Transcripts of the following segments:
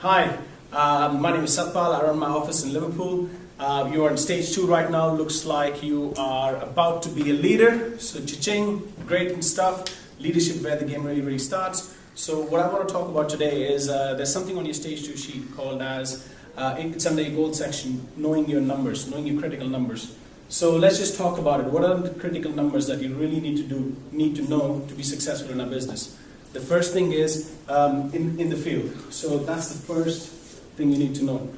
Hi, my name is Satpal. I run my office in Liverpool. You are in stage 2 right now. Looks like you are about to be a leader. So cha-ching, great stuff. Leadership where the game really starts. So what I want to talk about today is there's something on your stage 2 sheet called as, it's under your goal section, knowing your numbers, knowing your critical numbers. So let's just talk about it. What are the critical numbers that you really need to know to be successful in a business? The first thing is in the field. So that's the first thing you need to know.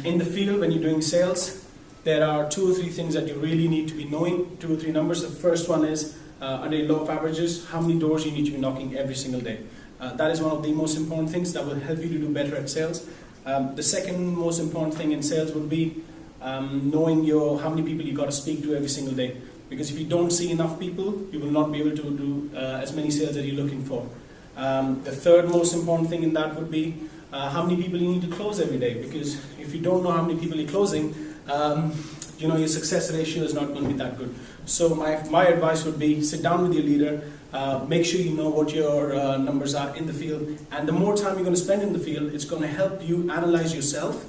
In the field, when you're doing sales, there are 2 or 3 things that you really need to be knowing, 2 or 3 numbers. The first one is, under your law of averages, how many doors you need to be knocking every single day. That is one of the most important things that will help you to do better at sales. The second most important thing in sales would be knowing how many people you got to speak to every single day. Because if you don't see enough people, you will not be able to do as many sales that you're looking for. The third most important thing in that would be how many people you need to close every day. Because if you don't know how many people you're closing, your success ratio is not going to be that good. So my advice would be sit down with your leader, make sure you know what your numbers are in the field, and the more time you're going to spend in the field, it's going to help you analyze yourself.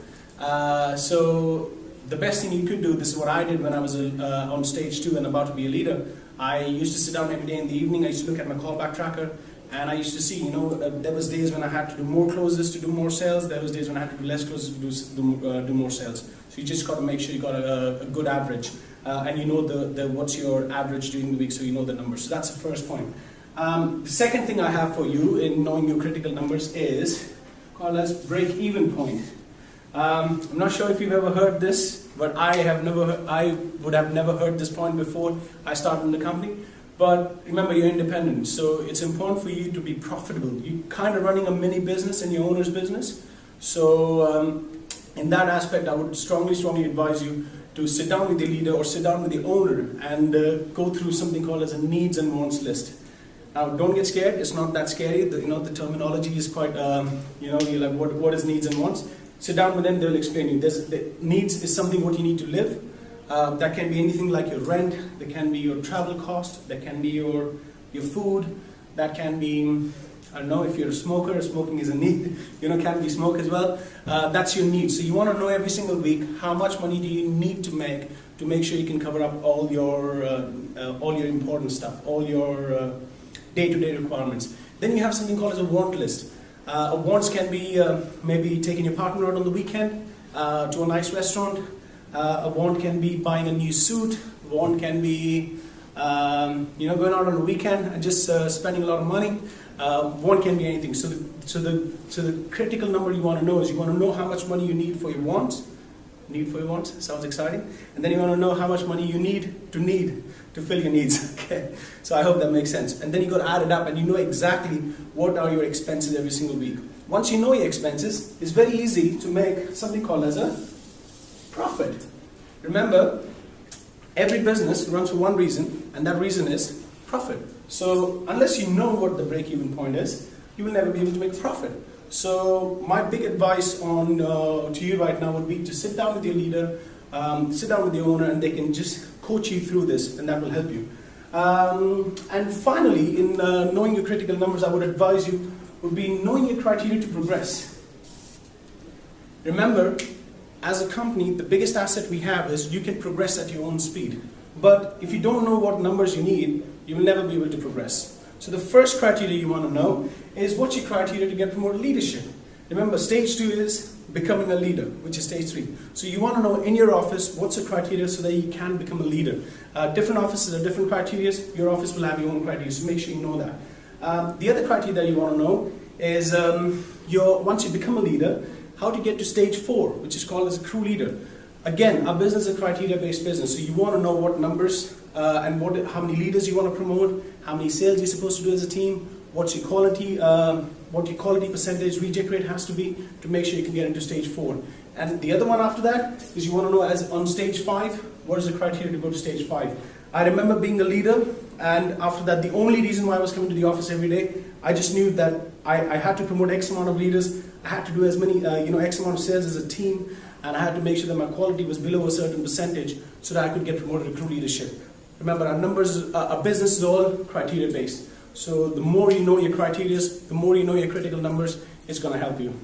So the best thing you could do, this is what I did when I was on stage 2 and about to be a leader. I used to sit down every day in the evening. I used to look at my callback tracker, and I used to see, there was days when I had to do more closes to do more sales. There was days when I had to do less closes to do more sales. So you just got to make sure you got a good average, and you know what's your average during the week, so you know the numbers. So that's the first point. The second thing I have for you in knowing your critical numbers is called as break-even point. I'm not sure if you've ever heard this, but I would have never heard this point before I started in the company. But remember, you're independent, so it's important for you to be profitable. You're kind of running a mini business in your owner's business. So in that aspect, I would strongly advise you to sit down with the leader or sit down with the owner and go through something called as a needs and wants list. Now, don't get scared. It's not that scary. The terminology is quite, you're like, what is needs and wants? Sit down with them, they'll explain you. The needs is something what you need to live. That can be anything like your rent, that can be your travel cost, that can be your food, that can be, I don't know, if you're a smoker, smoking is a need, can be smoke as well. That's your need. So you want to know every single week how much money do you need to make sure you can cover up all your important stuff, all your day-to-day requirements. Then you have something called as a want list. Wants can be maybe taking your partner out on the weekend to a nice restaurant. A want can be buying a new suit. A want can be going out on a weekend and just spending a lot of money. Want can be anything. So the critical number you want to know is you want to know how much money you need for your wants. Need for your wants sounds exciting. And then you want to know how much money you need to fill your needs. Okay, so I hope that makes sense. And then you got to add it up, and you know exactly what are your expenses every single week. Once you know your expenses, it's very easy to make something called as a profit. Remember, every business runs for one reason, and that reason is profit. So unless you know what the break-even point is, you will never be able to make a profit. So my big advice to you right now would be to sit down with your leader, sit down with the owner, and they can just coach you through this, and that will help you. And finally, in knowing your critical numbers, I would advise you would be knowing your criteria to progress. Remember, as a company, the biggest asset we have is you can progress at your own speed. But if you don't know what numbers you need, you will never be able to progress. So the first criteria you want to know is what's your criteria to get promoted leadership. Remember, stage 2 is becoming a leader, which is stage 3. So you want to know in your office what's the criteria so that you can become a leader. Different offices have different criteria. Your office will have your own criteria, so make sure you know that. The other criteria that you want to know is once you become a leader, how to get to stage 4, which is called as a crew leader. Again, our business is a criteria-based business, so you want to know what numbers and how many leaders you want to promote, how many sales you're supposed to do as a team, what your quality percentage reject rate has to be to make sure you can get into stage 4. And the other one after that is you want to know as on stage 5, what is the criteria to go to stage 5. I remember being a leader, and after that, the only reason why I was coming to the office every day, I just knew that I had to promote X amount of leaders, I had to do as many, X amount of sales as a team, and I had to make sure that my quality was below a certain percentage so that I could get promoted to crew leadership. Remember, our business is all criteria based. So the more you know your criteria, the more you know your critical numbers, it's going to help you.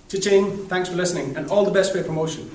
Cha-ching, thanks for listening, and all the best for your promotion.